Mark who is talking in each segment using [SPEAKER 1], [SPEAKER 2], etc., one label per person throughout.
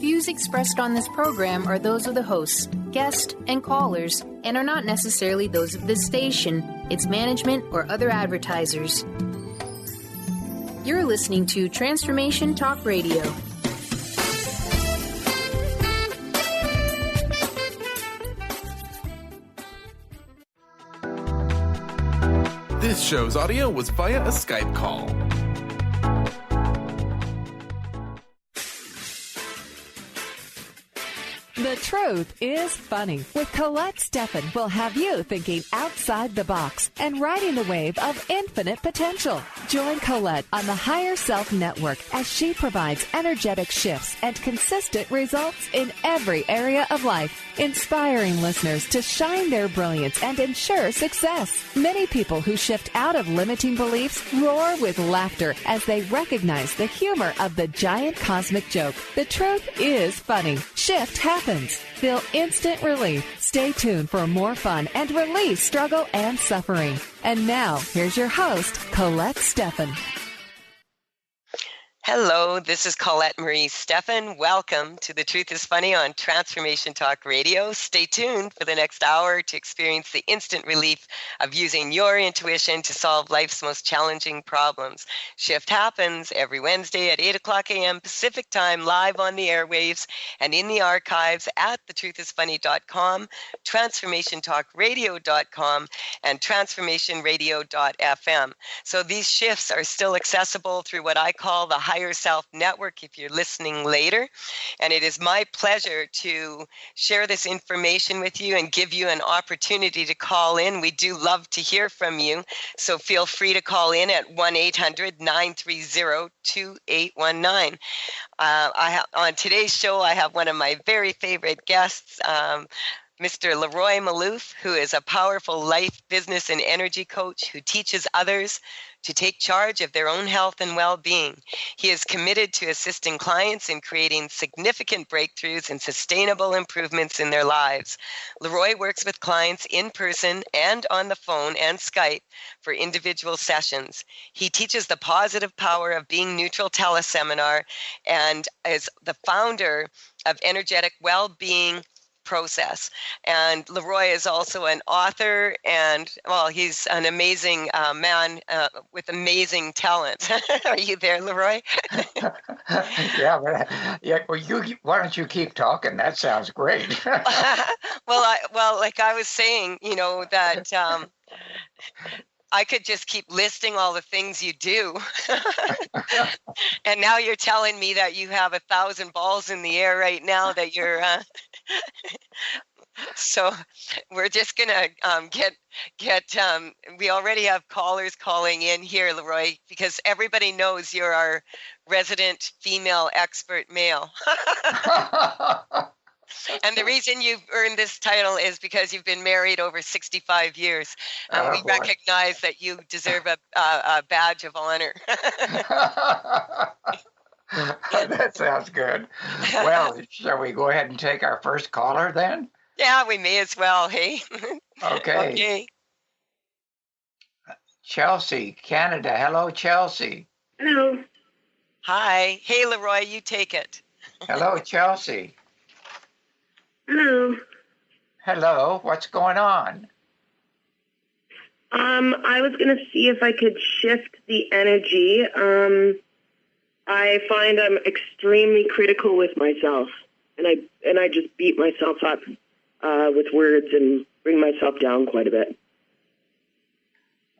[SPEAKER 1] views expressed on this program are those of the hosts, guests, and callers, and are not necessarily those of this station, its management, or other advertisers. You're listening to Transformation Talk Radio.
[SPEAKER 2] This show's audio was via a Skype call.
[SPEAKER 3] The Truth is Funny with Colette Stefan will have you thinking outside the box and riding the wave of infinite potential. Join Colette on the Higher Self Network as she provides energetic shifts and consistent results in every area of life, inspiring listeners to shine their brilliance and ensure success. Many people who shift out of limiting beliefs roar with laughter as they recognize the humor of the giant cosmic joke. The truth is funny. Shift happens. Feel instant relief. Stay tuned for more fun and release struggle and suffering. And now, here's your host, Colette Stefan.
[SPEAKER 4] Hello, this is Colette Marie Stefan. Welcome to The Truth is Funny on Transformation Talk Radio. Stay tuned for the next hour to experience the instant relief of using your intuition to solve life's most challenging problems. Shift happens every Wednesday at 8 o'clock a.m. Pacific Time, live on the airwaves and in the archives at thetruthisfunny.com, transformationtalkradio.com, and transformationradio.fm. So these shifts are still accessible through what I call the Higher Self Network if you're listening later. And it is my pleasure to share this information with you and give you an opportunity to call in. We do love to hear from you. So feel free to call in at 1-800-930-2819. On today's show, I have one of my very favorite guests, Mr. LeRoy Malouf, who is a powerful life, business, and energy coach who teaches others to take charge of their own health and well-being. He is committed to assisting clients in creating significant breakthroughs and sustainable improvements in their lives. LeRoy works with clients in person and on the phone and Skype for individual sessions. He teaches the positive power of being neutral teleseminar and is the founder of Energetic Well-Being Process. And LeRoy is also an author, and well, he's an amazing man with amazing talent. Are you there, LeRoy?
[SPEAKER 5] Yeah, but well, why don't you keep talking? That sounds great.
[SPEAKER 4] well, like I was saying, you know, that I could just keep listing all the things you do. And now you're telling me that you have 1,000 balls in the air right now that you're so we're just going to we already have callers calling in here, LeRoy, because everybody knows you're our resident female expert male. And the reason you've earned this title is because you've been married over 65 years. We recognize that you deserve a badge of honor.
[SPEAKER 5] That sounds good. Well, shall we go ahead and take our first caller then?
[SPEAKER 4] Yeah, we may as well, hey?
[SPEAKER 5] Okay. Chelsea, Canada. Hello, Chelsea.
[SPEAKER 6] Hello.
[SPEAKER 4] Hi. Hey, LeRoy, you take it.
[SPEAKER 5] Hello, Chelsea.
[SPEAKER 6] Hello.
[SPEAKER 5] Hello, what's going on?
[SPEAKER 6] I was going to see if I could shift the energy. I find I'm extremely critical with myself, and I just beat myself up with words and bring myself down quite a bit.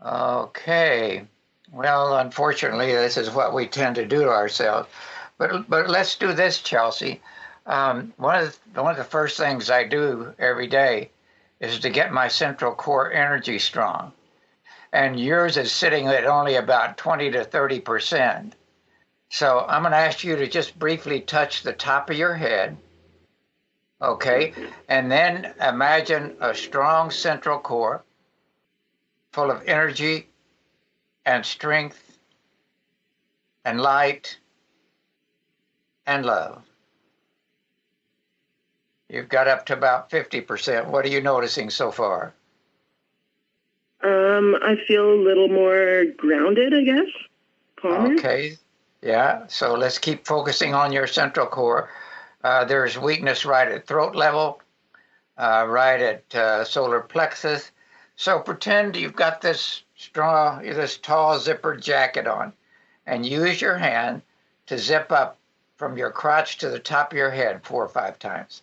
[SPEAKER 5] Okay. Well, unfortunately, this is what we tend to do to ourselves. But let's do this, Chelsea. One of the first things I do every day is to get my central core energy strong. And yours is sitting at only about 20 to 30%. So I'm going to ask you to just briefly touch the top of your head. Okay. And then imagine a strong central core full of energy and strength and light and love. You've got up to about 50%. What are you noticing so far?
[SPEAKER 6] I feel a little more grounded, I guess. Calmer.
[SPEAKER 5] Okay. Yeah. So let's keep focusing on your central core. There's weakness right at throat level, right at solar plexus. So pretend you've got this tall zippered jacket on, and use your hand to zip up from your crotch to the top of your head 4 or 5 times.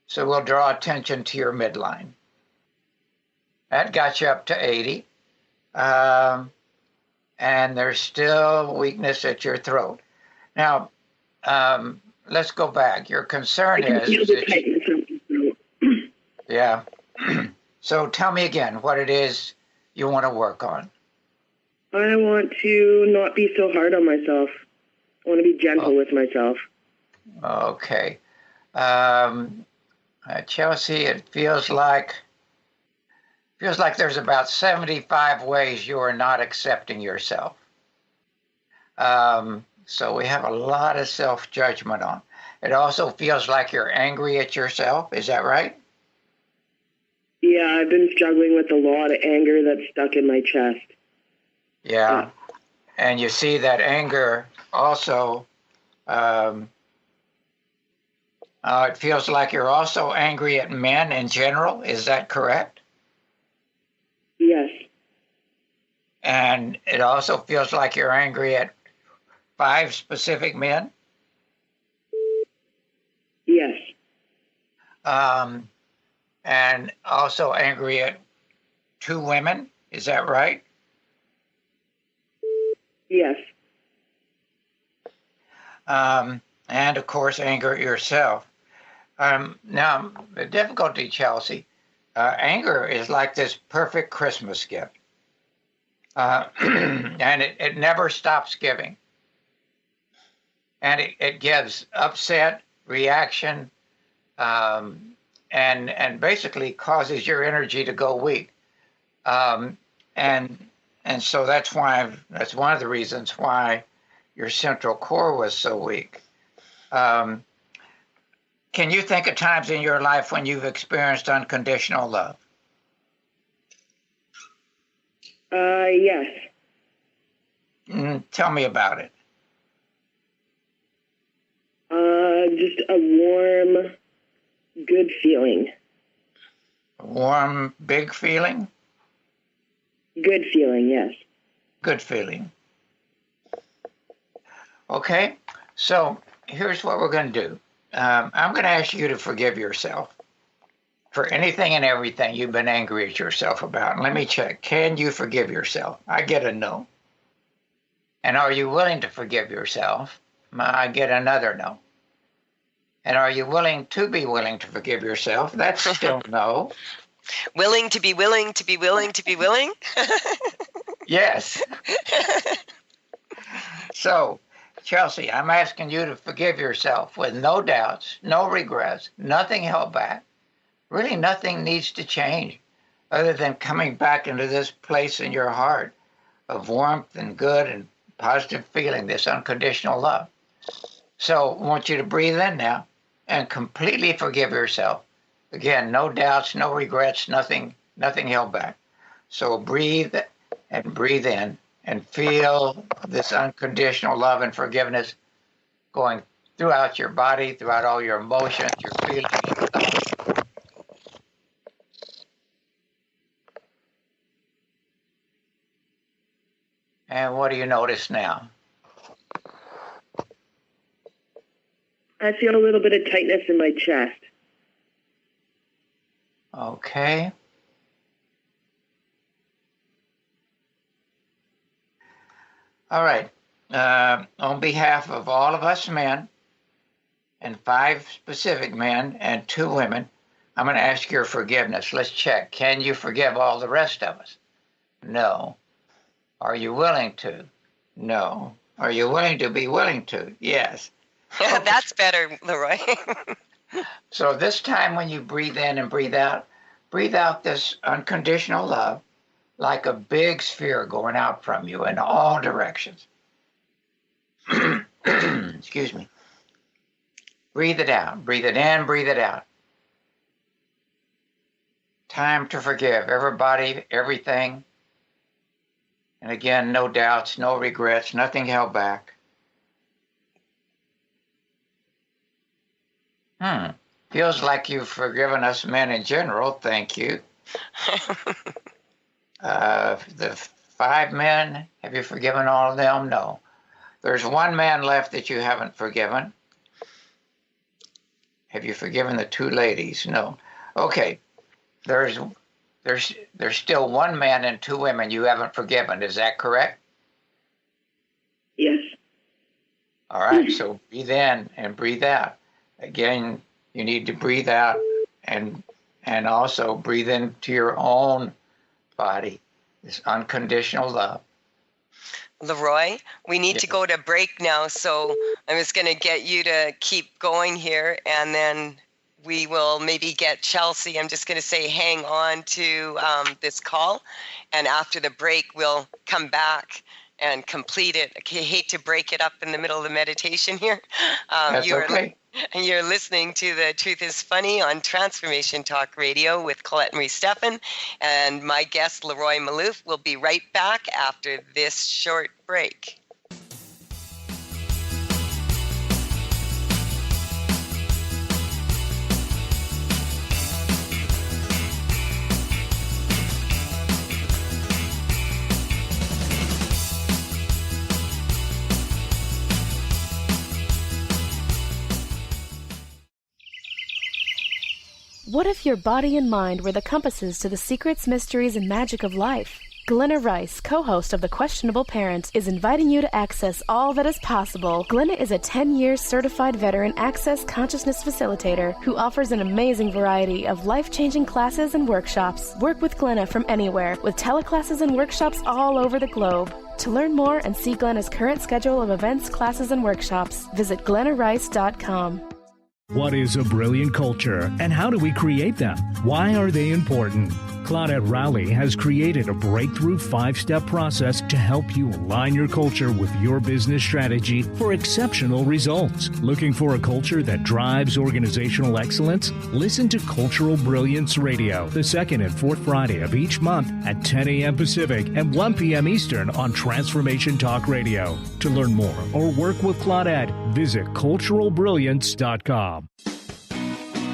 [SPEAKER 5] So we'll draw attention to your midline. That got you up to 80. And there's still weakness at your throat. Now, let's go back. Your concern is yeah. So tell me again what it is you want to work on.
[SPEAKER 6] I want to not be so hard on myself. I want to be gentle with myself.
[SPEAKER 5] Okay. Chelsea, it feels like there's about 75 ways you are not accepting yourself. So we have a lot of self-judgment on. It also feels like you're angry at yourself. Is that right?
[SPEAKER 6] Yeah, I've been struggling with a lot of anger that's stuck in my chest.
[SPEAKER 5] Yeah. And you see that anger also, it feels like you're also angry at men in general. Is that correct?
[SPEAKER 6] Yes.
[SPEAKER 5] And it also feels like you're angry at 5 specific men?
[SPEAKER 6] Yes.
[SPEAKER 5] And also angry at 2 women. Is that right?
[SPEAKER 6] Yes.
[SPEAKER 5] And of course, anger at yourself. Now, the difficulty, Chelsea, anger is like this perfect Christmas gift. And it never stops giving. And it gives upset, reaction, and basically causes your energy to go weak. And so that's one of the reasons why your central core was so weak. Can you think of times in your life when you've experienced unconditional love?
[SPEAKER 6] Yes.
[SPEAKER 5] Tell me about it.
[SPEAKER 6] Just a warm, good feeling.
[SPEAKER 5] A warm, big feeling?
[SPEAKER 6] Good feeling, yes.
[SPEAKER 5] Good feeling. Okay, so here's what we're going to do. I'm going to ask you to forgive yourself for anything and everything you've been angry at yourself about. And let me check. Can you forgive yourself? I get a no. And are you willing to forgive yourself? I get another no. And are you willing to forgive yourself? That's still no.
[SPEAKER 4] Willing to be willing to be willing to be willing?
[SPEAKER 5] Yes. So, Chelsea, I'm asking you to forgive yourself with no doubts, no regrets, nothing held back. Really nothing needs to change other than coming back into this place in your heart of warmth and good and positive feeling, this unconditional love. So I want you to breathe in now and completely forgive yourself. Again, no doubts, no regrets, nothing held back. So breathe and breathe in and feel this unconditional love and forgiveness going throughout your body, throughout all your emotions, your feelings, your thoughts. And what do you notice now?
[SPEAKER 6] I feel a little bit of tightness in my chest.
[SPEAKER 5] Okay. All right. On behalf of all of us men, and 5 specific men and 2 women, I'm going to ask your forgiveness. Let's check. Can you forgive all the rest of us? No. Are you willing to? No. Are you willing to be willing to? Yes.
[SPEAKER 4] That's better, LeRoy.
[SPEAKER 5] So this time when you breathe in and breathe out this unconditional love like a big sphere going out from you in all directions. Excuse me. Breathe it out. Breathe it in, breathe it out. Time to forgive everybody, everything. And again, no doubts, no regrets, nothing held back. Feels like you've forgiven us men in general. Thank you. The 5 men, have you forgiven all of them? No. There's 1 man left that you haven't forgiven. Have you forgiven the 2 ladies? No. Okay. There's still 1 man and 2 women you haven't forgiven. Is that correct?
[SPEAKER 6] Yes.
[SPEAKER 5] All right. So breathe in and breathe out. Again, you need to breathe out and also breathe into your own body. This unconditional love.
[SPEAKER 4] LeRoy, we need to go to break now, so I'm just going to get you to keep going here, and then we will maybe get Chelsea. I'm just going to say hang on to this call, and after the break, we'll come back and complete it. I hate to break it up in the middle of the meditation here.
[SPEAKER 5] That's okay.
[SPEAKER 4] And you're listening to The Truth is Funny on Transformation Talk Radio with Colette Marie Stefan. And my guest, LeRoy Malouf, will be right back after this short break.
[SPEAKER 7] What if your body and mind were the compasses to the secrets, mysteries, and magic of life? Glenna Rice, co-host of The Questionable Parent, is inviting you to access all that is possible. Glenna is a 10-year certified veteran access consciousness facilitator who offers an amazing variety of life-changing classes and workshops. Work with Glenna from anywhere, with teleclasses and workshops all over the globe. To learn more and see Glenna's current schedule of events, classes, and workshops, visit glennarice.com.
[SPEAKER 8] What is a brilliant culture, and how do we create them? Why are they important? Claudette Rowley has created a breakthrough 5-step process to help you align your culture with your business strategy for exceptional results. Looking for a culture that drives organizational excellence? Listen to Cultural Brilliance Radio, the 2nd and 4th Friday of each month at 10 a.m. Pacific and 1 p.m. Eastern on Transformation Talk Radio. To learn more or work with Claudette, visit culturalbrilliance.com.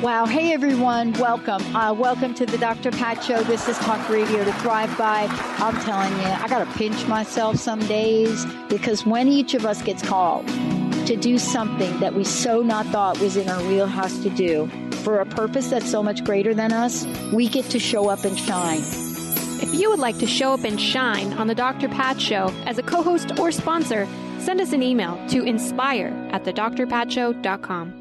[SPEAKER 9] Wow. Hey, everyone. Welcome. Welcome to the Dr. Pat Show. This is Talk Radio to Thrive By. I'm telling you, I got to pinch myself some days, because when each of us gets called to do something that we so not thought was in our wheelhouse to do for a purpose that's so much greater than us, we get to show up and shine.
[SPEAKER 10] If you would like to show up and shine on the Dr. Pat Show as a co-host or sponsor, send us an email to inspire@thedrpatshow.com.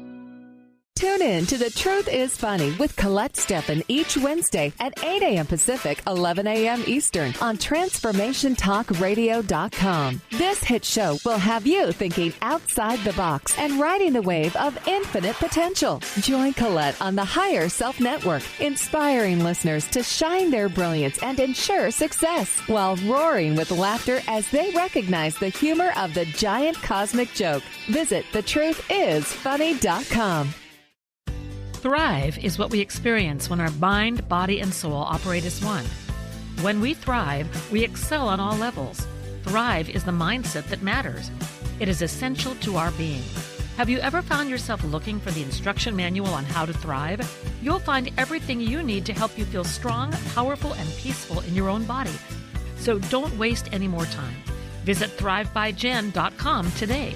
[SPEAKER 3] Tune in to The Truth is Funny with Colette Stefan each Wednesday at 8 a.m. Pacific, 11 a.m. Eastern on TransformationTalkRadio.com. This hit show will have you thinking outside the box and riding the wave of infinite potential. Join Colette on the Higher Self Network, inspiring listeners to shine their brilliance and ensure success while roaring with laughter as they recognize the humor of the giant cosmic joke. Visit thetruthisfunny.com.
[SPEAKER 11] Thrive is what we experience when our mind, body, and soul operate as one. When we thrive, we excel on all levels. Thrive is the mindset that matters. It is essential to our being. Have you ever found yourself looking for the instruction manual on how to thrive? You'll find everything you need to help you feel strong, powerful, and peaceful in your own body. So don't waste any more time. Visit thrivebyjen.com today.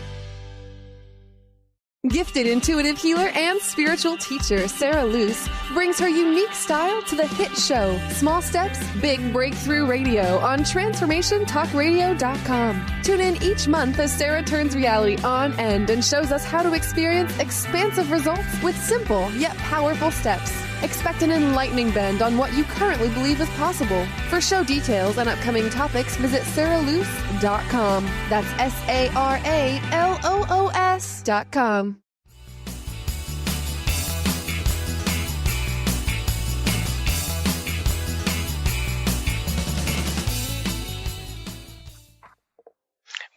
[SPEAKER 12] Gifted intuitive healer and spiritual teacher Sarah Luce brings her unique style to the hit show Small Steps, Big Breakthrough Radio on TransformationTalkRadio.com. Tune in each month as Sarah turns reality on end and shows us how to experience expansive results with simple yet powerful steps. Expect an enlightening bend on what you currently believe is possible. For show details and upcoming topics, visit sarahluce.com. That's SARALOOS.com.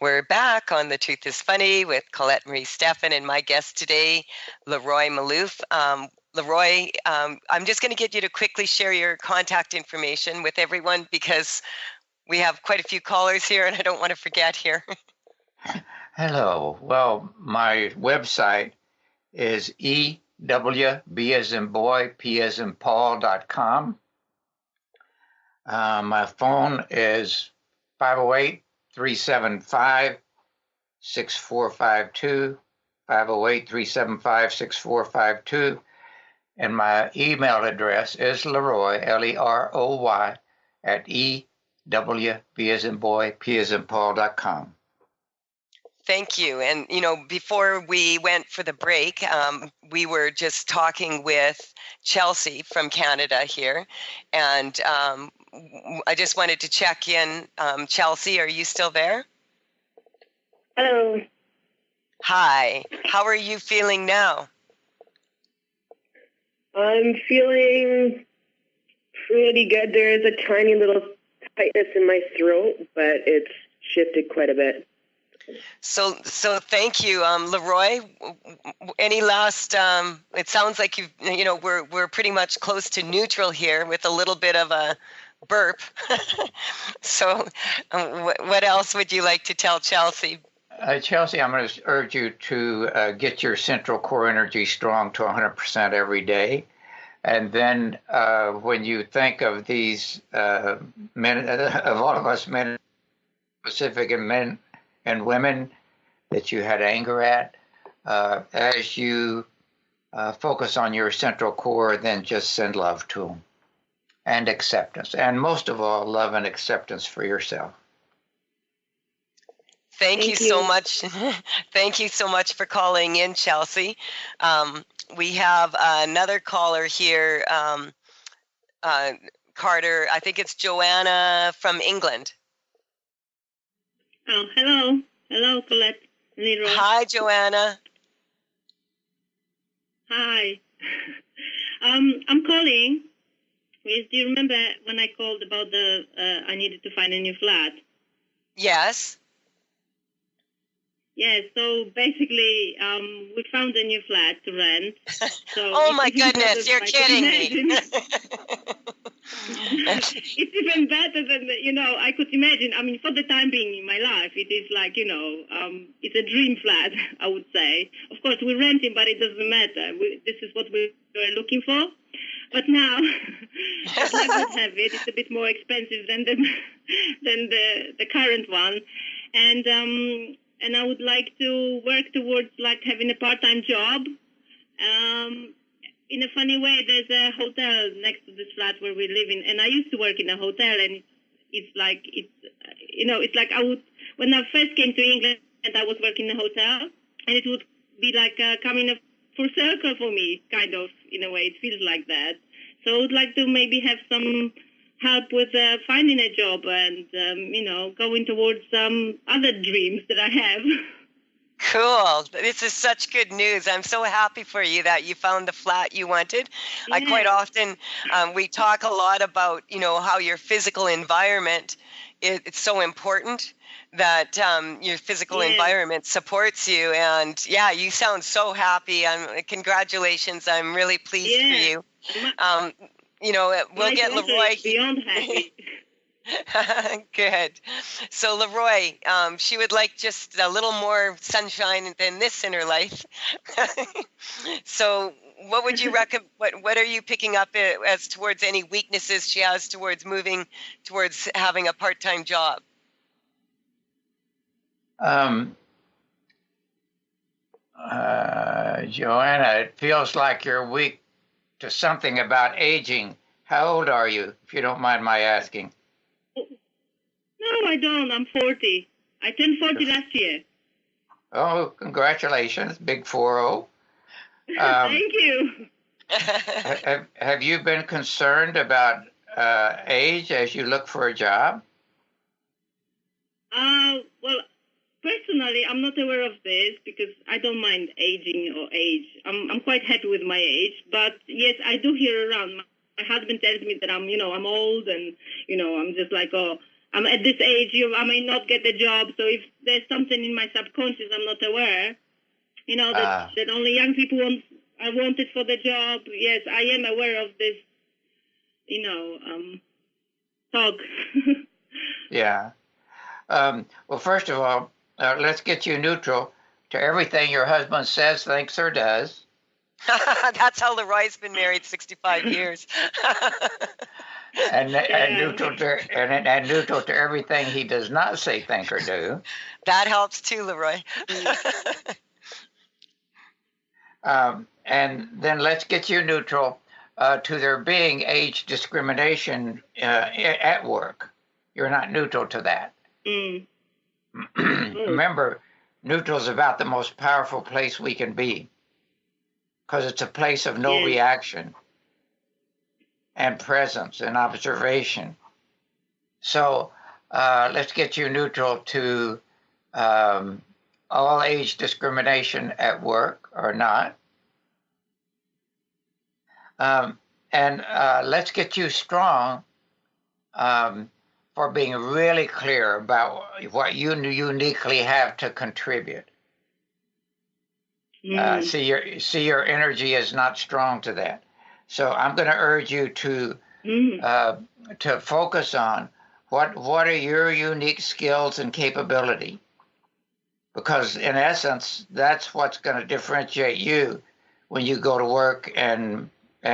[SPEAKER 4] We're back on The Truth is Funny with Colette Marie Stefan and my guest today, LeRoy Malouf. LeRoy, I'm just going to get you to quickly share your contact information with everyone because we have quite a few callers here and I don't want to forget here.
[SPEAKER 5] Hello. Well, my website is ldquoEvery, B as in boy, P as in Paul.com. My phone is 508-375-6452, 508-375-6452. And my email address is LeRoy, LEROY, at B as in boy, P as in Paul.com.
[SPEAKER 4] Thank you. And, before we went for the break, we were just talking with Chelsea from Canada here. And I just wanted to check in. Chelsea, are you still there?
[SPEAKER 6] Hello.
[SPEAKER 4] Hi. How are you feeling now?
[SPEAKER 6] I'm feeling pretty good. There is a tiny little tightness in my throat, but it's shifted quite a bit.
[SPEAKER 4] So thank you, LeRoy. Any last? It sounds like we're pretty much close to neutral here with a little bit of a burp. So, what else would you like to tell Chelsea?
[SPEAKER 5] Chelsea, I'm going to urge you to get your central core energy strong to 100% every day. And then when you think of these men, of all of us men, specific and men and women that you had anger at, as you focus on your central core, then just send love to them and acceptance. And most of all, love and acceptance for yourself.
[SPEAKER 4] Thank you so much. Thank you so much for calling in, Chelsea. We have another caller here, Carter. I think it's Joanna from England.
[SPEAKER 13] Oh, hello. Hello, Colette. LeRoy.
[SPEAKER 4] Hi, Joanna.
[SPEAKER 13] Hi. I'm calling. Yes, do you remember when I called about I needed to find a new flat?
[SPEAKER 4] Yes.
[SPEAKER 13] Yeah, so basically, we found a new flat to rent. So
[SPEAKER 4] oh my goodness, you're kidding me.
[SPEAKER 13] It's even better than, I could imagine. I mean, for the time being in my life, it is like, it's a dream flat, I would say. Of course, we're renting, but it doesn't matter. This is what we were looking for. But now, as I would have it, it's a bit more expensive than the current one. And I would like to work towards like having a part-time job. In a funny way, there's a hotel next to this flat where we live in, and I used to work in a hotel, and it's like when I first came to England, I was working in a hotel, and it would be like coming a full circle for me, kind of, in a way. It feels like that. So I would like to maybe have some help with finding a job and, going towards some other dreams that I have.
[SPEAKER 4] Cool. This is such good news. I'm so happy for you that you found the flat you wanted. Yeah. I quite often, we talk a lot about, how your physical environment, it's so important that your physical environment supports you. And yeah, you sound so happy. Congratulations. I'm really pleased for you. We'll get LeRoy.
[SPEAKER 13] Beyond happy.
[SPEAKER 4] Good. So LeRoy, she would like just a little more sunshine than this in her life. So what would you recommend? What are you picking up as towards any weaknesses she has towards moving towards having a part-time job?
[SPEAKER 5] Joanna, it feels like you're weak to something about aging. How old are you, if you don't mind my asking?
[SPEAKER 13] No, I don't. I'm 40. I turned 40 last year.
[SPEAKER 5] Oh, congratulations. Big 4-0.
[SPEAKER 13] Thank you.
[SPEAKER 5] Have you been concerned about age as you look for a job?
[SPEAKER 13] Well, personally, I'm not aware of this because I don't mind aging or age. I'm quite happy with my age. But yes, I do hear around. My husband tells me that I'm old and, I'm just like, I'm at this age, I may not get a job. So if there's something in my subconscious I'm not aware, that only young people are wanted for the job. Yes, I am aware of this, talk.
[SPEAKER 5] Yeah. Well, first of all, let's get you neutral to everything your husband says, thinks, or does.
[SPEAKER 4] That's how LeRoy's been married 65 years.
[SPEAKER 5] and neutral to everything he does not say, think, or do.
[SPEAKER 4] That helps too, LeRoy.
[SPEAKER 5] And then let's get you neutral to there being age discrimination at work. You're not neutral to that. Remember, neutral is about the most powerful place we can be, because it's a place of no reaction and presence and observation. So let's get you neutral to all age discrimination at work or not. And let's get you strong for being really clear about what you uniquely have to contribute. See your energy is not strong to that. So I'm going to urge you to focus on what are your unique skills and capability, because in essence that's what's going to differentiate you when you go to work and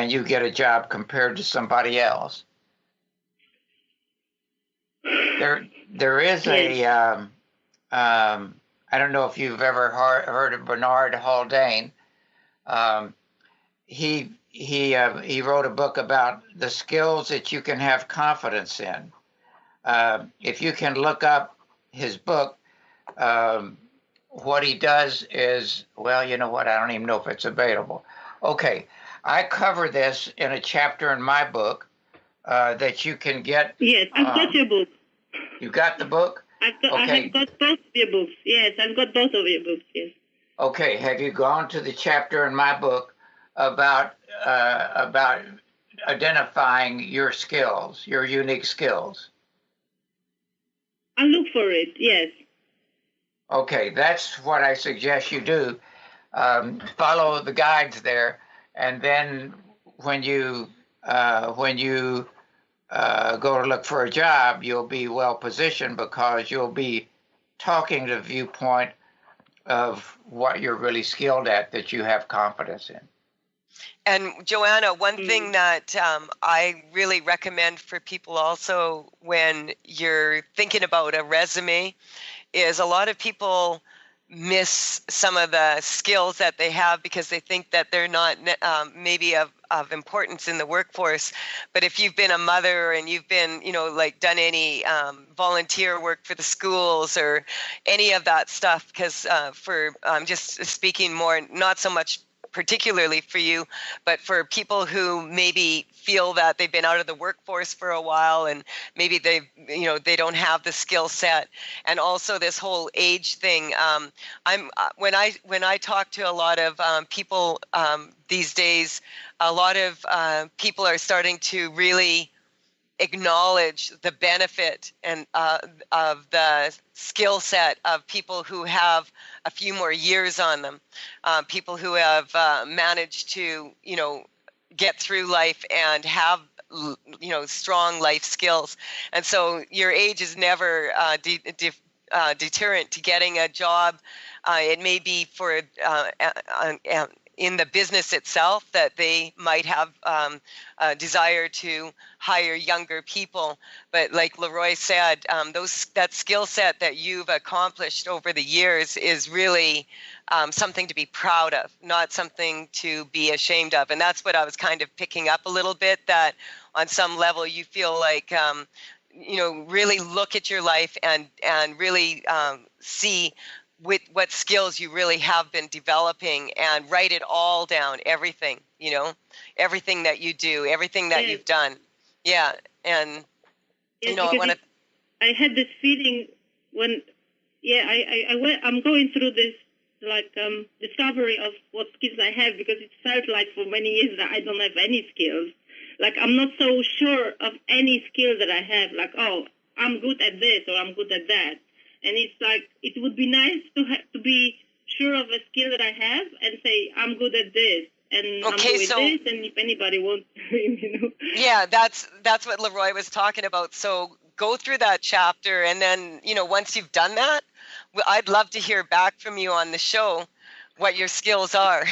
[SPEAKER 5] you get a job compared to somebody else. There is a I don't know if you've ever heard of Bernard Haldane. He wrote a book about the skills that you can have confidence in. If you can look up his book, what he does is, well, you know what? I don't even know if it's available. Okay, I cover this in a chapter in my book that you can get.
[SPEAKER 13] Yes, I've got your book.
[SPEAKER 5] You got the book?
[SPEAKER 13] I have got both of your books. Yes, I've got both of your books. Yes.
[SPEAKER 5] Okay. Have you gone to the chapter in my book about identifying your skills, your unique skills?
[SPEAKER 13] I'll look for it. Yes.
[SPEAKER 5] Okay, that's what I suggest you do. Follow the guides there, and then when you go to look for a job, you'll be well positioned because you'll be talking to the viewpoint of what you're really skilled at, that you have confidence in.
[SPEAKER 4] And Joanna, one thing that I really recommend for people also when you're thinking about a resume is a lot of people miss some of the skills that they have because they think that they're not maybe of importance in the workforce. But if you've been a mother and you've been, like done any volunteer work for the schools or any of that stuff, because I'm just speaking more, not so much particularly for you, but for people who maybe feel that they've been out of the workforce for a while and maybe they don't have the skill set, and also this whole age thing. When I talk to a lot of people these days, a lot of people are starting to really acknowledge the benefit and of the skill set of people who have a few more years on them, people who have managed to, get through life and have, strong life skills. And so your age is never deterrent to getting a job. It may be for in the business itself that they might have a desire to hire younger people. But like LeRoy said, that skill set that you've accomplished over the years is really something to be proud of, not something to be ashamed of. And that's what I was kind of picking up a little bit, that on some level you feel like, really look at your life and really see with what skills you really have been developing, and write it all down, everything, everything that you do, everything that you've done. Yeah. And,
[SPEAKER 13] I had this feeling when, I'm going through this, discovery of what skills I have, because it felt like for many years that I don't have any skills. Like, I'm not so sure of any skill that I have, like, oh, I'm good at this or I'm good at that. And it's like, it would be nice to be sure of a skill that I have and say, I'm good at this, and I'm good at this, and if anybody wants,
[SPEAKER 4] Yeah, that's what LeRoy was talking about. So go through that chapter, and then, once you've done that, I'd love to hear back from you on the show what your skills are.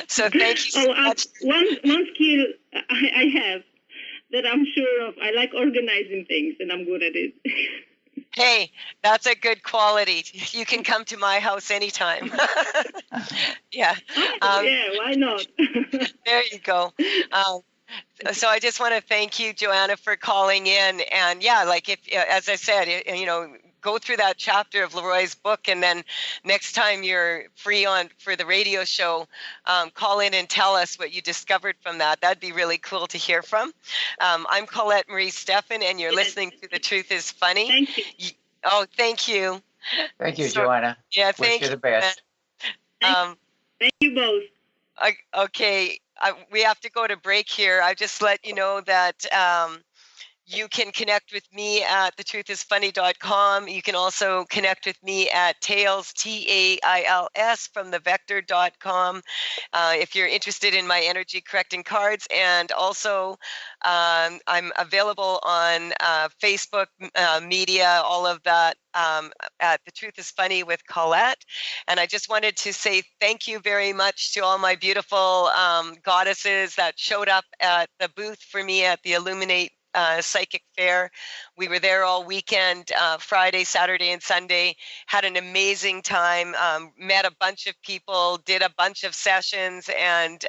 [SPEAKER 4] So thank you so much.
[SPEAKER 13] One skill I have that I'm sure of, I like organizing things, and I'm good at it.
[SPEAKER 4] Hey, that's a good quality. You can come to my house anytime. Yeah.
[SPEAKER 13] Yeah, why not?
[SPEAKER 4] There you go. So I just want to thank you, Joanna, for calling in. And yeah, like if, as I said, go through that chapter of LeRoy's book, and then next time you're free on for the radio show, call in and tell us what you discovered from that. That'd be really cool to hear from. I'm Colette Marie Stefan, and you're listening to The Truth is Funny.
[SPEAKER 13] Thank you.
[SPEAKER 4] Oh, thank you.
[SPEAKER 5] Thank you, Joanna.
[SPEAKER 4] Yeah, thank you.
[SPEAKER 5] Wish you the best.
[SPEAKER 13] Thank you both.
[SPEAKER 4] Okay, we have to go to break here. I just let you know that you can connect with me at thetruthisfunny.com. You can also connect with me at Tails, Tails, from thevector.com if you're interested in my energy correcting cards. And also I'm available on Facebook, media, all of that at The Truth is Funny with Colette. And I just wanted to say thank you very much to all my beautiful goddesses that showed up at the booth for me at the Illuminate Psychic Fair. We were there all weekend, Friday, Saturday, and Sunday. Had an amazing time. Met a bunch of people. Did a bunch of sessions, and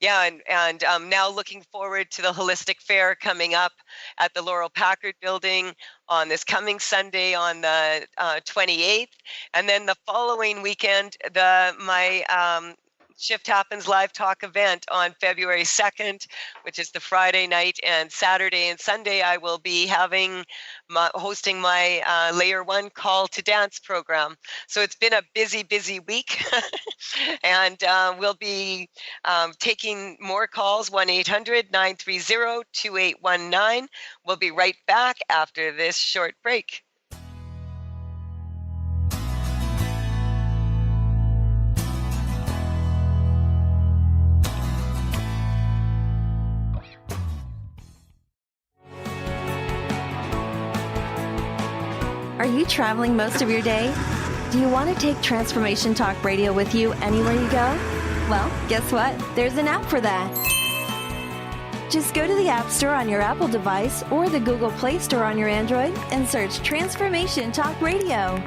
[SPEAKER 4] now looking forward to the Holistic Fair coming up at the Laurel Packard Building on this coming Sunday on the 28th, and then the following weekend, my Shift Happens Live Talk event on February 2nd, which is the Friday night, and Saturday and Sunday I will be hosting my Layer 1 Call to Dance program. So it's been a busy, busy week, and we'll be taking more calls, 1-800-930-2819. We'll be right back after this short break.
[SPEAKER 14] Are you traveling most of your day? Do you want to take Transformation Talk Radio with you anywhere you go? Well, guess what? There's an app for that. Just go to the App Store on your Apple device or the Google Play Store on your Android and search Transformation Talk Radio.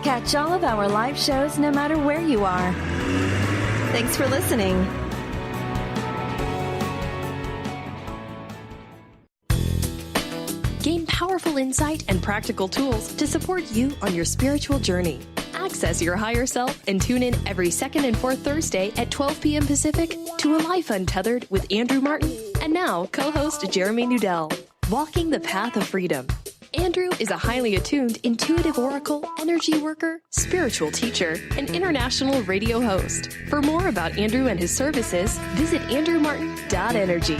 [SPEAKER 14] Catch all of our live shows no matter where you are. Thanks for listening.
[SPEAKER 15] Gain powerful insight and practical tools to support you on your spiritual journey. Access your higher self and tune in every second and fourth Thursday at 12 p.m. Pacific to A Life Untethered with Andrew Martin and now co-host Jeremy Nudell. Walking the Path of Freedom. Andrew is a highly attuned, intuitive oracle, energy worker, spiritual teacher, and international radio host. For more about Andrew and his services, visit andrewmartin.energy.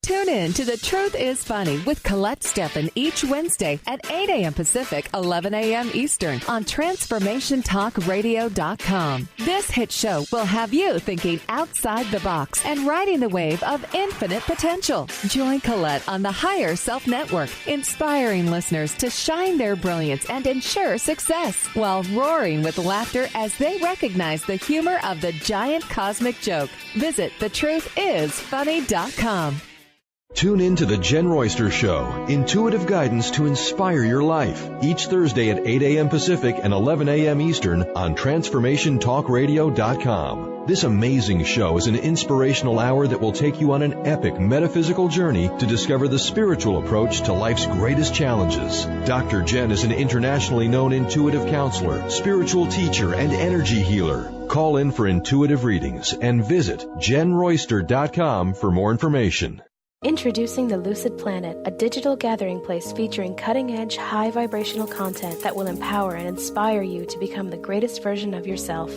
[SPEAKER 3] Tune in to The Truth is Funny with Colette Stefan each Wednesday at 8 a.m. Pacific, 11 a.m. Eastern on TransformationTalkRadio.com. This hit show will have you thinking outside the box and riding the wave of infinite potential. Join Colette on the Higher Self Network, inspiring listeners to shine their brilliance and ensure success while roaring with laughter as they recognize the humor of the giant cosmic joke. Visit TheTruthIsFunny.com.
[SPEAKER 16] Tune in to The Jen Royster Show, intuitive guidance to inspire your life, each Thursday at 8 a.m. Pacific and 11 a.m. Eastern on TransformationTalkRadio.com. This amazing show is an inspirational hour that will take you on an epic metaphysical journey to discover the spiritual approach to life's greatest challenges. Dr. Jen is an internationally known intuitive counselor, spiritual teacher, and energy healer. Call in for intuitive readings and visit JenRoyster.com for more information.
[SPEAKER 7] Introducing the Lucid Planet, a digital gathering place featuring cutting-edge, high-vibrational content that will empower and inspire you to become the greatest version of yourself.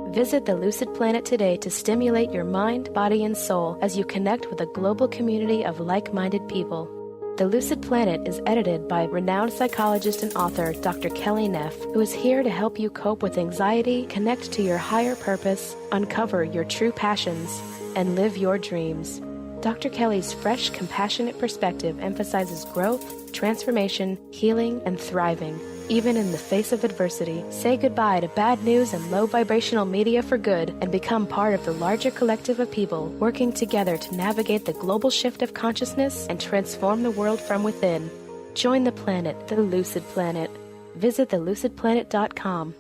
[SPEAKER 7] Visit the Lucid Planet today to stimulate your mind, body, and soul as you connect with a global community of like-minded people. The Lucid Planet is edited by renowned psychologist and author Dr. Kelly Neff, who is here to help you cope with anxiety, connect to your higher purpose, uncover your true passions, and live your dreams. Dr. Kelly's fresh, compassionate perspective emphasizes growth, transformation, healing, and thriving. Even in the face of adversity, say goodbye to bad news and low vibrational media for good and become part of the larger collective of people working together to navigate the global shift of consciousness and transform the world from within. Join the planet, the Lucid Planet. Visit thelucidplanet.com.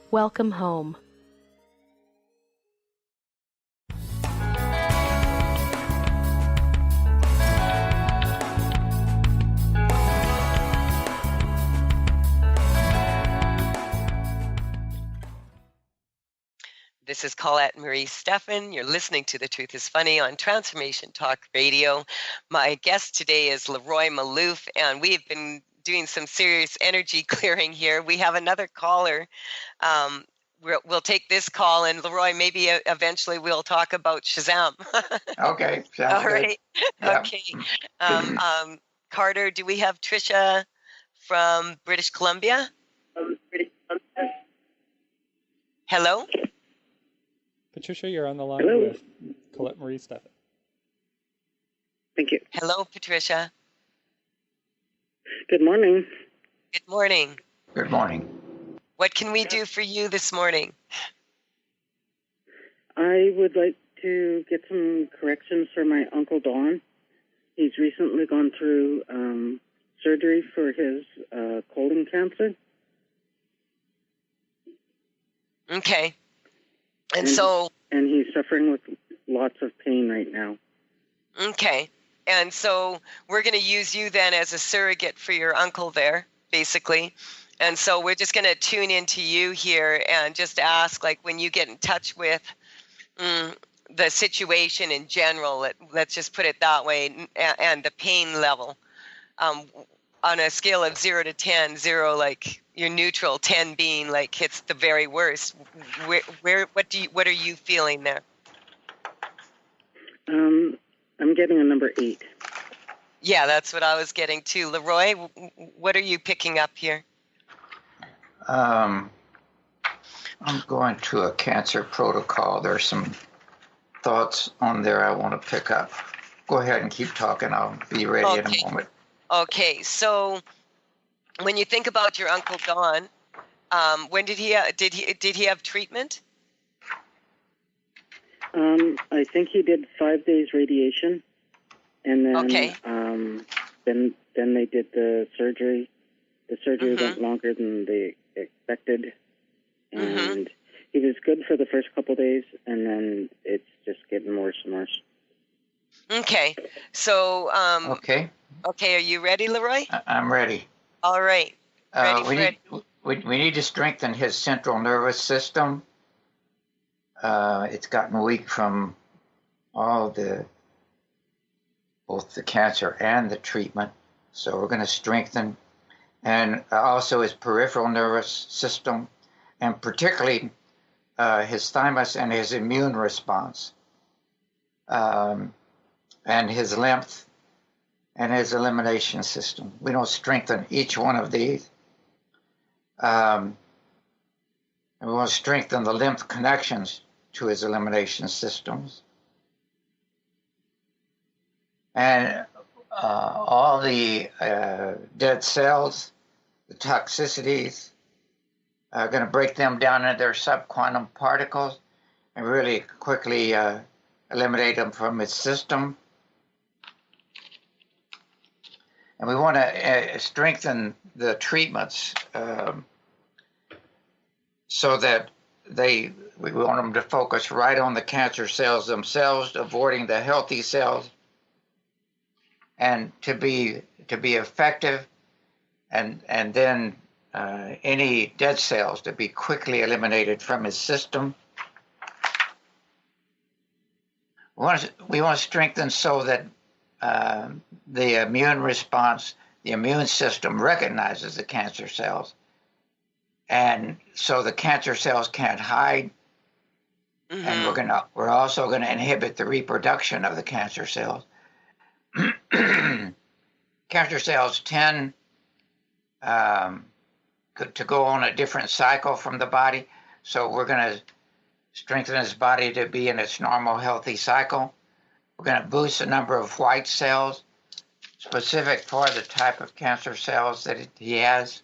[SPEAKER 7] Welcome home.
[SPEAKER 4] This is Colette Marie Stefan. You're listening to The Truth is Funny on Transformation Talk Radio. My guest today is LeRoy Malouf, and we have been doing some serious energy clearing here. We have another caller. We'll take this call, and LeRoy, maybe eventually we'll talk about Shazam.
[SPEAKER 5] Okay. All
[SPEAKER 4] right.
[SPEAKER 5] Yeah.
[SPEAKER 4] Okay. Carter, do we have Tricia from British Columbia? Hello?
[SPEAKER 17] Patricia, you're on the line with Colette Marie Stefan.
[SPEAKER 6] Thank you.
[SPEAKER 4] Hello, Patricia.
[SPEAKER 6] Good morning.
[SPEAKER 4] Good morning.
[SPEAKER 5] Good morning.
[SPEAKER 4] What can we do for you this morning?
[SPEAKER 6] I would like to get some corrections for my Uncle Don. He's recently gone through surgery for his colon cancer.
[SPEAKER 4] Okay. And
[SPEAKER 6] he's suffering with lots of pain right now.
[SPEAKER 4] Okay. And so we're going to use you then as a surrogate for your uncle there, basically. And so we're just going to tune into you here and just ask, like, when you get in touch with the situation in general, let's just put it that way, and the pain level, on a scale of 0 to 10, 0 like you're neutral, 10 being like it's the very worst. What are you feeling there?
[SPEAKER 6] I'm getting a number 8.
[SPEAKER 4] Yeah, that's what I was getting too. LeRoy, what are you picking up here?
[SPEAKER 5] I'm going to a cancer protocol. There's some thoughts on there I want to pick up. Go ahead and keep talking. I'll be ready in a moment.
[SPEAKER 4] Okay, so when you think about your Uncle Don, when did he have treatment?
[SPEAKER 6] I think he did 5 days radiation, and then then they did the surgery. The surgery went longer than they expected, and he was good for the first couple days, and then it's just getting worse and worse.
[SPEAKER 4] Okay, so okay, are you ready, LeRoy?
[SPEAKER 5] I'm ready.
[SPEAKER 4] All right,
[SPEAKER 5] we need to strengthen his central nervous system. It's gotten weak from both the cancer and the treatment, so we're going to strengthen, and also his peripheral nervous system, and particularly his thymus and his immune response, and his lymph and his elimination system. We don't strengthen each one of these. And we want to strengthen the lymph connections to his elimination systems. And all the dead cells, the toxicities, are going to break them down into their subquantum particles and really quickly eliminate them from its system. And we want to strengthen the treatments so that we want them to focus right on the cancer cells themselves, avoiding the healthy cells, and to be effective, and then any dead cells to be quickly eliminated from his system. We want to strengthen so that the immune response, the immune system recognizes the cancer cells, and so the cancer cells can't hide. And we're also going to inhibit the reproduction of the cancer cells. Cancer cells tend to go on a different cycle from the body, so we're going to strengthen his body to be in its normal, healthy cycle. We're going to boost the number of white cells specific for the type of cancer cells that he has.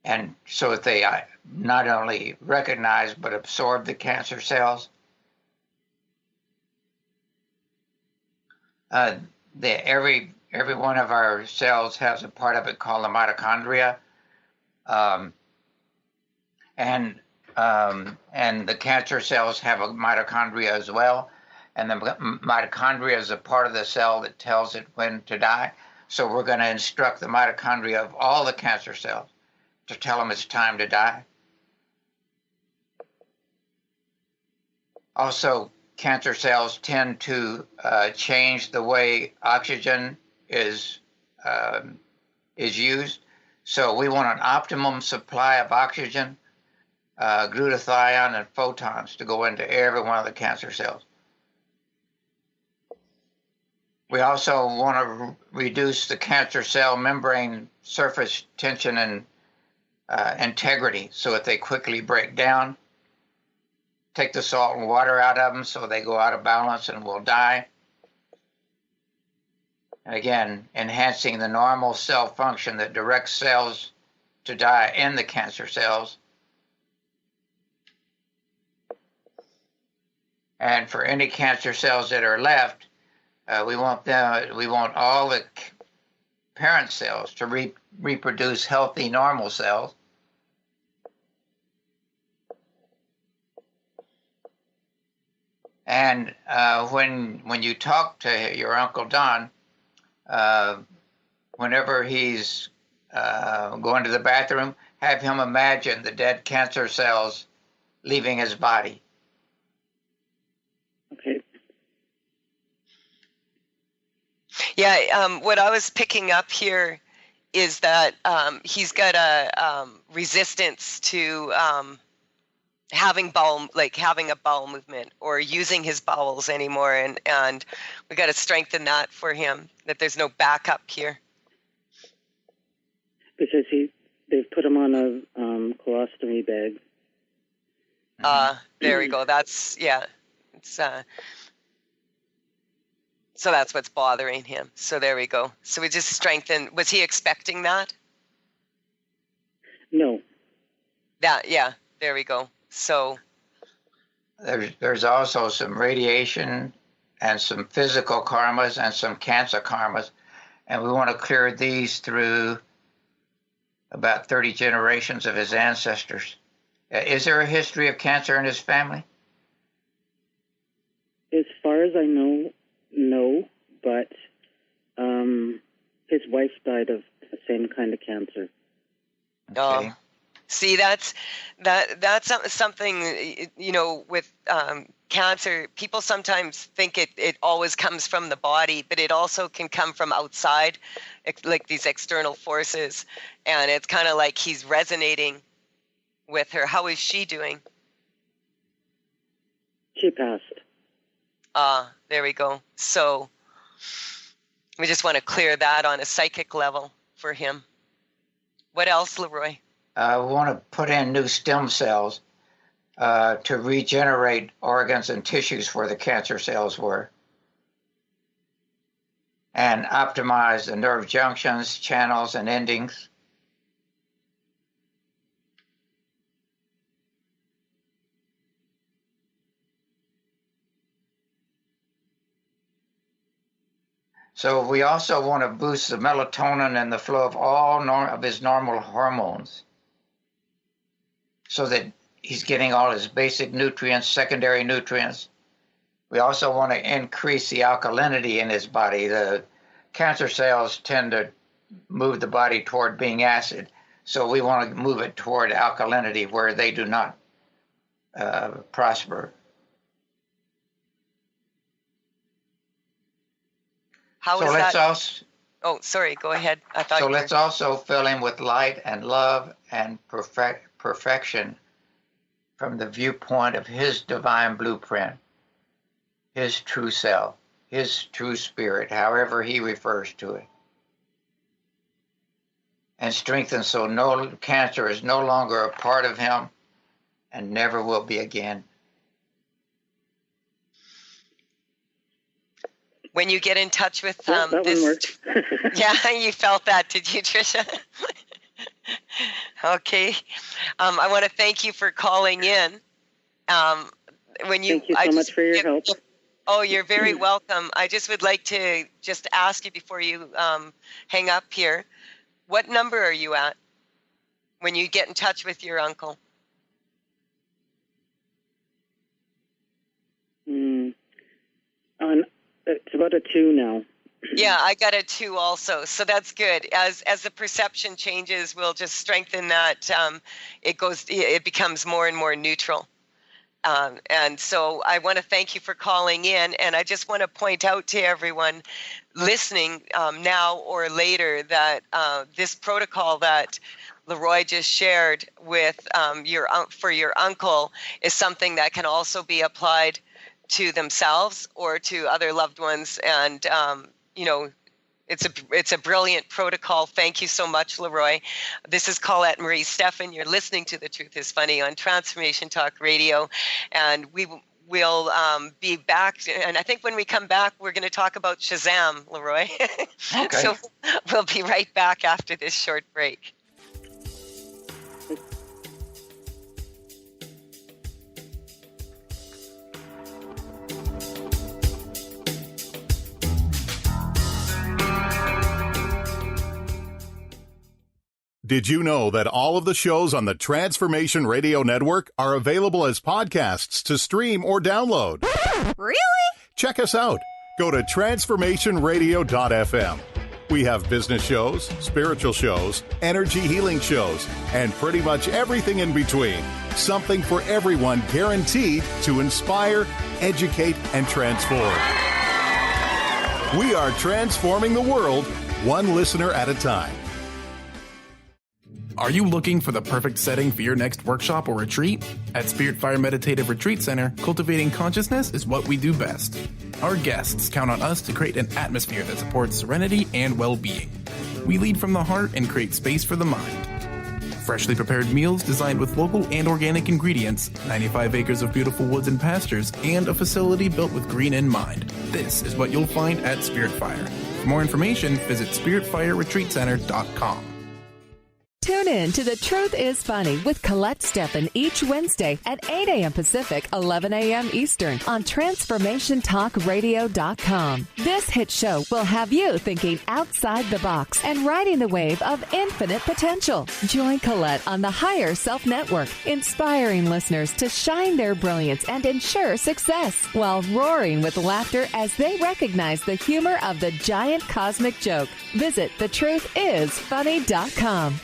[SPEAKER 5] and so that they not only recognize but absorb the cancer cells. Every one of our cells has a part of it called the mitochondria, and the cancer cells have a mitochondria as well. And the mitochondria is a part of the cell that tells it when to die. So we're going to instruct the mitochondria of all the cancer cells to tell them it's time to die. Also, cancer cells tend to change the way oxygen is used. So we want an optimum supply of oxygen, glutathione, and photons to go into every one of the cancer cells. We also want to reduce the cancer cell membrane surface tension and integrity so that they quickly break down. Take the salt and water out of them so they go out of balance and will die. And again, enhancing the normal cell function that directs cells to die in the cancer cells. And for any cancer cells that are left, we want all the parent cells to reproduce healthy, normal cells. And when you talk to your Uncle Don, whenever he's going to the bathroom, have him imagine the dead cancer cells leaving his body.
[SPEAKER 6] Okay.
[SPEAKER 4] Yeah, what I was picking up here is that he's got a resistance to having a bowel movement or using his bowels anymore, and we got to strengthen that for him, that there's no backup here.
[SPEAKER 6] Because they've put him on a colostomy bag.
[SPEAKER 4] There we go. That's, yeah. It's so that's what's bothering him. So there we go. So we just strengthen. Was he expecting that?
[SPEAKER 6] No.
[SPEAKER 4] Yeah, there we go. So
[SPEAKER 5] there's also some radiation and some physical karmas and some cancer karmas, and we want to clear these through about 30 generations of his ancestors. Is there a history of cancer in his family?
[SPEAKER 6] As far as I know, no, but his wife died of the same kind of cancer.
[SPEAKER 5] Okay.
[SPEAKER 4] See, that's something, with cancer, people sometimes think it always comes from the body, but it also can come from outside, like these external forces. And it's kind of like he's resonating with her. How is she doing?
[SPEAKER 6] She passed.
[SPEAKER 4] There we go. So we just want to clear that on a psychic level for him. What else, LeRoy?
[SPEAKER 5] We want to put in new stem cells to regenerate organs and tissues where the cancer cells were, and optimize the nerve junctions, channels, and endings. So we also want to boost the melatonin and the flow of all of his normal hormones, so that he's getting all his basic nutrients, secondary nutrients. We also want to increase the alkalinity in his body. The cancer cells tend to move the body toward being acid, so we want to move it toward alkalinity where they do not prosper.
[SPEAKER 4] How is that? Oh, sorry, go ahead. I thought
[SPEAKER 5] let's also fill him with light and love and perfection from the viewpoint of his divine blueprint, his true self, his true spirit, however he refers to it. And strengthen so no cancer is no longer a part of him and never will be again.
[SPEAKER 4] When you get in touch with
[SPEAKER 6] that
[SPEAKER 4] this,
[SPEAKER 6] one worked.
[SPEAKER 4] yeah, you felt that, did you, Tricia? Okay. I want to thank you for calling in.
[SPEAKER 6] Thank you so much for your help.
[SPEAKER 4] Oh, you're very welcome. I just would like to just ask you before you hang up here, what number are you at when you get in touch with your uncle?
[SPEAKER 6] It's about a 2 now.
[SPEAKER 4] Yeah, I got a 2 also, so that's good. As the perception changes, we'll just strengthen that. It becomes more and more neutral. And so I want to thank you for calling in, and I just want to point out to everyone listening now or later that this protocol that LeRoy just shared with for your uncle is something that can also be applied to themselves or to other loved ones, and it's a brilliant protocol. Thank you so much, LeRoy. This is Colette Marie Stefan. You're listening to The Truth is Funny on Transformation Talk Radio, and we'll be back. And I think when we come back, we're going to talk about Shazam, LeRoy.
[SPEAKER 5] Okay.
[SPEAKER 4] So we'll be right back after this short break.
[SPEAKER 18] Did you know that all of the shows on the Transformation Radio Network are available as podcasts to stream or download?
[SPEAKER 19] Really?
[SPEAKER 18] Check us out. Go to transformationradio.fm. We have business shows, spiritual shows, energy healing shows, and pretty much everything in between. Something for everyone, guaranteed to inspire, educate, and transform. We are transforming the world, one listener at a time.
[SPEAKER 2] Are you looking for the perfect setting for your next workshop or retreat? At Spirit Fire Meditative Retreat Center, cultivating consciousness is what we do best. Our guests count on us to create an atmosphere that supports serenity and well-being. We lead from the heart and create space for the mind. Freshly prepared meals designed with local and organic ingredients, 95 acres of beautiful woods and pastures, and a facility built with green in mind. This is what you'll find at Spirit Fire. For more information, visit spiritfireretreatcenter.com.
[SPEAKER 3] Tune in to The Truth is Funny with Colette Stefan each Wednesday at 8 a.m. Pacific, 11 a.m. Eastern on TransformationTalkRadio.com. This hit show will have you thinking outside the box and riding the wave of infinite potential. Join Colette on the Higher Self Network, inspiring listeners to shine their brilliance and ensure success while roaring with laughter as they recognize the humor of the giant cosmic joke. Visit thetruthisfunny.com.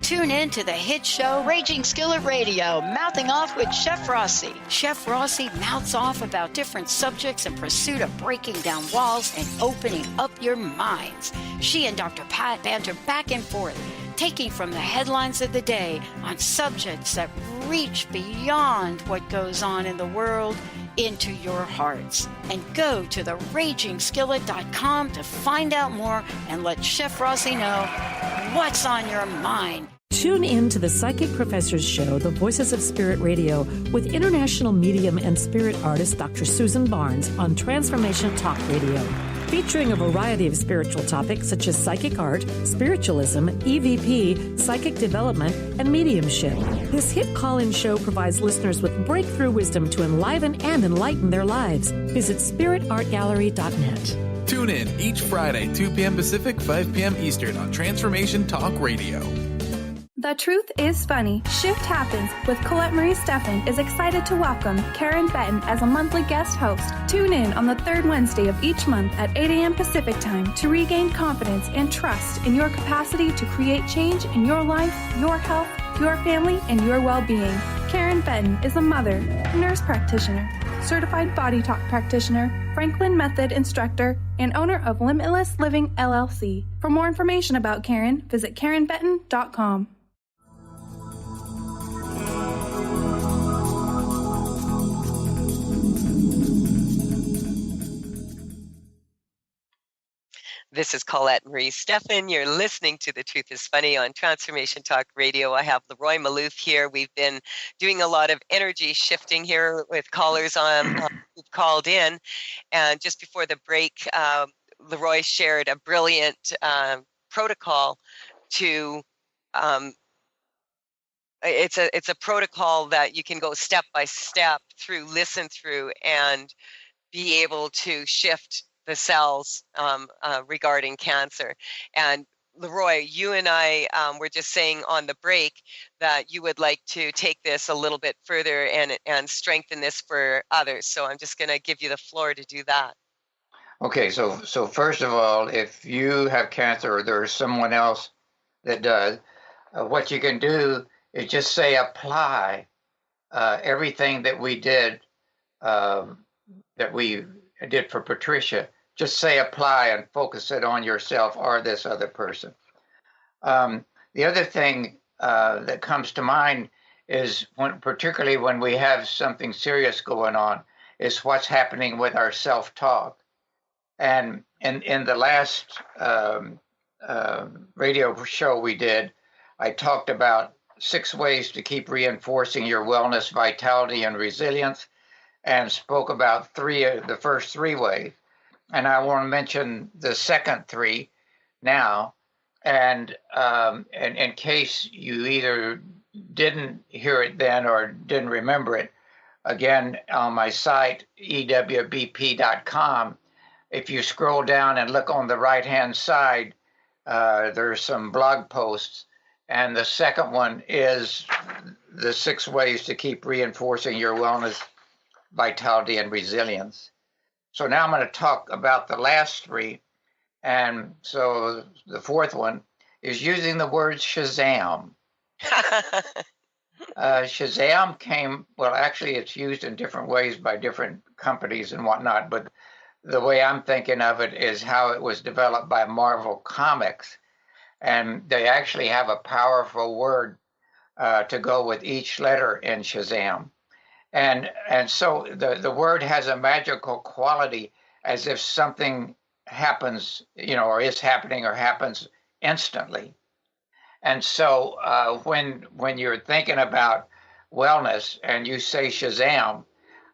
[SPEAKER 19] Tune in to the hit show Raging Skillet Radio, Mouthing Off with Chef Rossi. Chef Rossi mouths off about different subjects in pursuit of breaking down walls and opening up your minds. She and Dr. Pat banter back and forth, taking from the headlines of the day on subjects that reach beyond what goes on in the world into your hearts. And go to theragingskillet.com to find out more and let Chef Rossi know what's on your mind.
[SPEAKER 20] Tune in to the Psychic Professors Show, The Voices of Spirit Radio, with international medium and spirit artist Dr. Susan Barnes on Transformation Talk Radio, featuring a variety of spiritual topics such as psychic art, spiritualism, EVP, psychic development, and mediumship. This hit call-in show provides listeners with breakthrough wisdom to enliven and enlighten their lives. Visit spiritartgallery.net.
[SPEAKER 2] Tune in each Friday, 2 p.m. Pacific, 5 p.m. Eastern on Transformation Talk Radio.
[SPEAKER 21] The Truth is Funny. Shift Happens with Colette Marie Stefan is excited to welcome Karen Benton as a monthly guest host. Tune in on the third Wednesday of each month at 8 a.m. Pacific time to regain confidence and trust in your capacity to create change in your life, your health, your family, and your well-being. Karen Benton is a mother, nurse practitioner, certified body talk practitioner, Franklin Method instructor, and owner of Limitless Living LLC. For more information about Karen, visit KarenBenton.com.
[SPEAKER 4] This is Colette Marie Stefan. You're listening to The Truth is Funny on Transformation Talk Radio. I have LeRoy Malouf here. We've been doing a lot of energy shifting here with callers who've called in. And just before the break, LeRoy shared a brilliant protocol to it's a protocol that you can go step by step through, listen through, and be able to shift the cells regarding cancer. And LeRoy, you and I were just saying on the break that you would like to take this a little bit further and strengthen this for others. So I'm just going to give you the floor to do that.
[SPEAKER 5] Okay, so first of all, if you have cancer or there's someone else that does, what you can do is just say apply everything that we did for Patricia. Just say apply and focus it on yourself or this other person. The other thing that comes to mind is particularly when we have something serious going on, is what's happening with our self-talk. And in the last radio show we did, I talked about 6 ways to keep reinforcing your wellness, vitality, and resilience, and spoke about the first 3 ways. And I want to mention the second 3 now. And in case you either didn't hear it then or didn't remember it, again, on my site, ewbp.com, if you scroll down and look on the right-hand side, there's some blog posts. And the second one is the 6 ways to keep reinforcing your wellness, vitality, and resilience. So now I'm going to talk about the last 3. And so the 4th one is using the word Shazam. Shazam actually it's used in different ways by different companies and whatnot, but the way I'm thinking of it is how it was developed by Marvel Comics. And they actually have a powerful word to go with each letter in Shazam. And so the word has a magical quality, as if something happens, or is happening or happens instantly. And so when you're thinking about wellness and you say Shazam,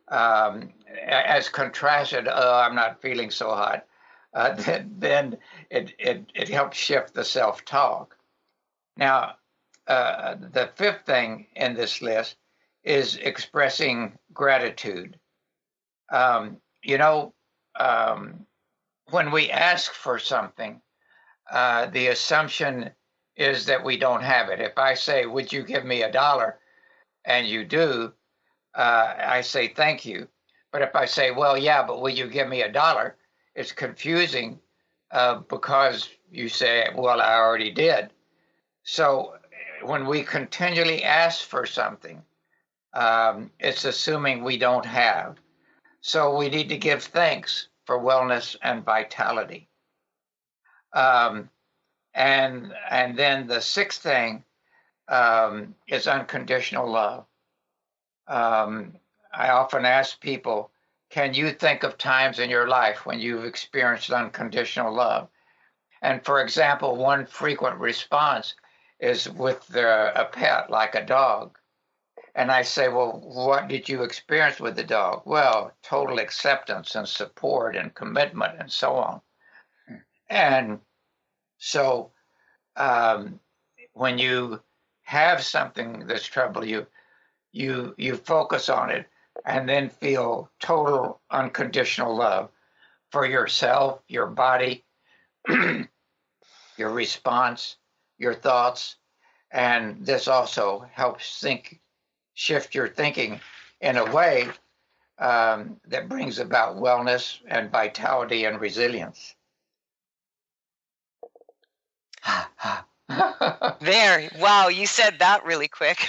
[SPEAKER 5] as contrasted, I'm not feeling so hot, then it helps shift the self-talk. Now, the 5th thing in this list is expressing gratitude. When we ask for something, the assumption is that we don't have it. If I say, would you give me $1? And you do, I say, thank you. But if I say, well, yeah, but will you give me $1? It's confusing because you say, well, I already did. So when we continually ask for something, it's assuming we don't have. So we need to give thanks for wellness and vitality. And then the 6th thing is unconditional love. I often ask people, can you think of times in your life when you've experienced unconditional love? And for example, one frequent response is with a pet, like a dog. And I say, well, what did you experience with the dog? Well, total acceptance and support and commitment and so on. And so when you have something that's troubling you, you focus on it and then feel total unconditional love for yourself, your body, your response, your thoughts. And this also helps shift your thinking in a way that brings about wellness and vitality and resilience.
[SPEAKER 4] There. Wow, you said that really quick.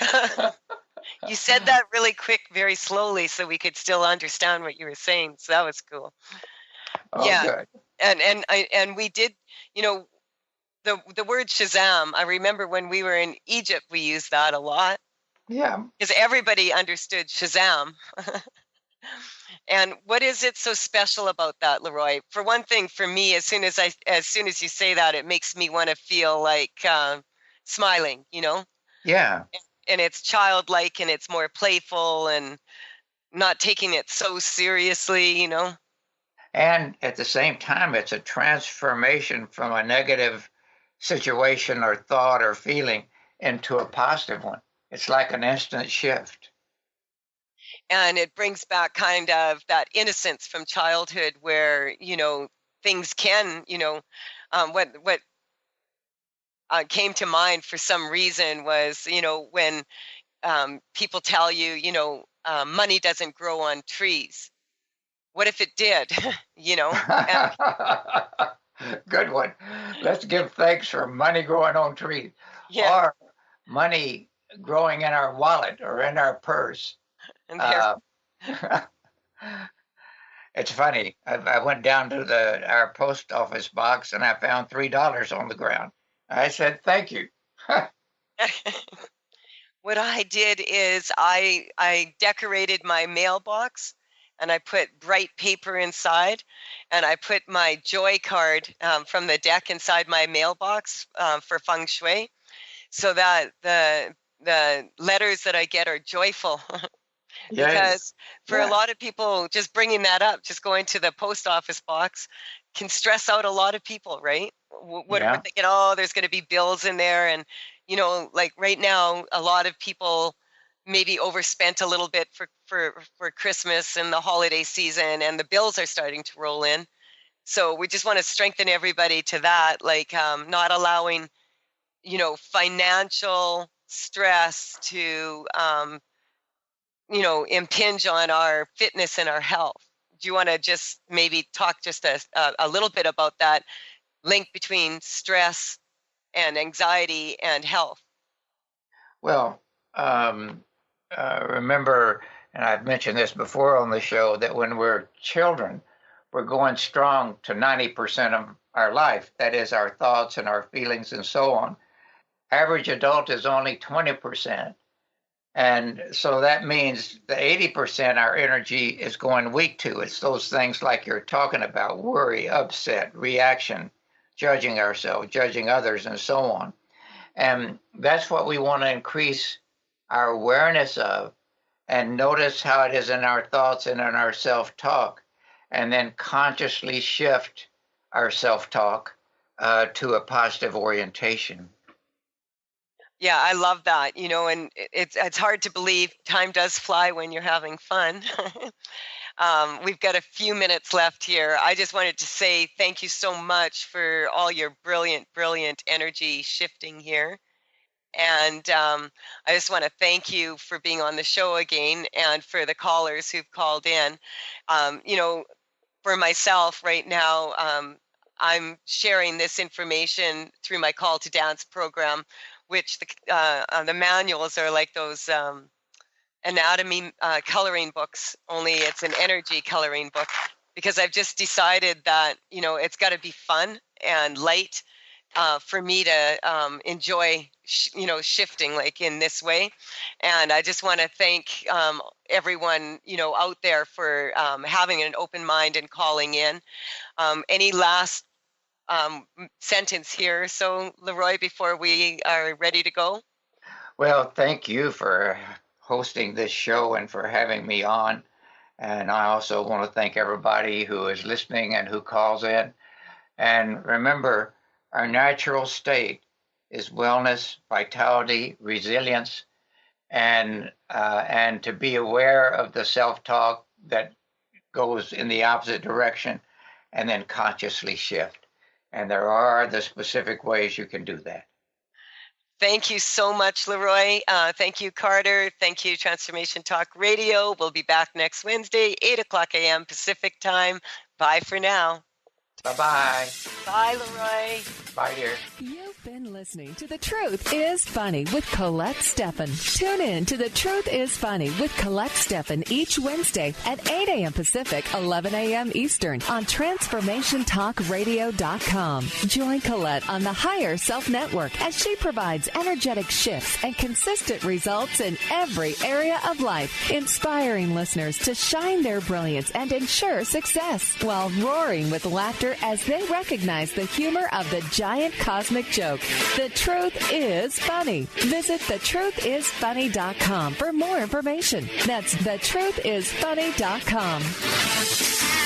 [SPEAKER 4] You said that really quick, very slowly, so we could still understand what you were saying. So that was cool.
[SPEAKER 5] Oh,
[SPEAKER 4] yeah.
[SPEAKER 5] Good.
[SPEAKER 4] And we did, the word Shazam, I remember when we were in Egypt, we used that a lot.
[SPEAKER 5] Yeah.
[SPEAKER 4] Because everybody understood Shazam. And what is it so special about that, LeRoy? For one thing, for me, as soon as you say that, it makes me want to feel like smiling,
[SPEAKER 5] Yeah.
[SPEAKER 4] And it's childlike and it's more playful and not taking it so seriously,
[SPEAKER 5] And at the same time, it's a transformation from a negative situation or thought or feeling into a positive one. it's like an instant shift.
[SPEAKER 4] And it brings back kind of that innocence from childhood where, things can, what came to mind for some reason was, when people tell you, money doesn't grow on trees. What if it did?
[SPEAKER 5] Good one. Let's give thanks for money growing on trees.
[SPEAKER 4] Yeah.
[SPEAKER 5] Or money growing in our wallet or in our purse. It's funny. I went down to our post office box and I found $3 on the ground. I said, thank you.
[SPEAKER 4] What I did is I decorated my mailbox and I put bright paper inside, and I put my joy card from the deck inside my mailbox for feng shui, so that the letters that I get are joyful. Because for a lot of people, just bringing that up, just going to the post office box can stress out a lot of people, right? We're thinking, there's going to be bills in there. And, like right now, a lot of people maybe overspent a little bit for Christmas and the holiday season, and the bills are starting to roll in. So we just want to strengthen everybody to that, like not allowing, financial stress to, impinge on our fitness and our health. Do you want to just maybe talk just a little bit about that link between stress and anxiety and health?
[SPEAKER 5] Well, remember, and I've mentioned this before on the show, that when we're children, we're going strong to 90% of our life. That is our thoughts and our feelings and so on. Average adult is only 20%. And so that means the 80% our energy is going weak to. It's those things like you're talking about: worry, upset, reaction, judging ourselves, judging others, and so on. And that's what we want to increase our awareness of, and notice how it is in our thoughts and in our self-talk, and then consciously shift our self-talk to a positive orientation.
[SPEAKER 4] Yeah, I love that, and it's hard to believe time does fly when you're having fun. We've got a few minutes left here. I just wanted to say thank you so much for all your brilliant energy shifting here. And I just want to thank you for being on the show again, and for the callers who've called in. For myself right now, I'm sharing this information through my Call to Dance program, which the manuals are like those anatomy coloring books, only it's an energy coloring book, because I've just decided that, it's got to be fun and light for me to enjoy, shifting like in this way. And I just want to thank everyone, out there for having an open mind and calling in. Any last sentence here, so LeRoy, before we are ready to go?
[SPEAKER 5] Well, thank you for hosting this show and for having me on. And I also want to thank everybody who is listening and who calls in. And remember, our natural state is wellness, vitality, resilience, and to be aware of the self-talk that goes in the opposite direction, and then consciously shift. And there are the specific ways you can do that.
[SPEAKER 4] Thank you so much, LeRoy. Thank you, Carter. Thank you, Transformation Talk Radio. We'll be back next Wednesday, 8 o'clock a.m. Pacific time. Bye for now.
[SPEAKER 5] Bye-bye.
[SPEAKER 4] Bye, LeRoy.
[SPEAKER 5] Bye, dear.
[SPEAKER 3] You've been listening to The Truth is Funny with Colette Stefan. Tune in to The Truth is Funny with Colette Stefan each Wednesday at 8 a.m. Pacific, 11 a.m. Eastern on TransformationTalkRadio.com. Join Colette on the Higher Self Network as she provides energetic shifts and consistent results in every area of life, inspiring listeners to shine their brilliance and ensure success while roaring with laughter as they recognize the humor of the giant cosmic joke. The Truth is Funny. Visit thetruthisfunny.com for more information. That's thetruthisfunny.com.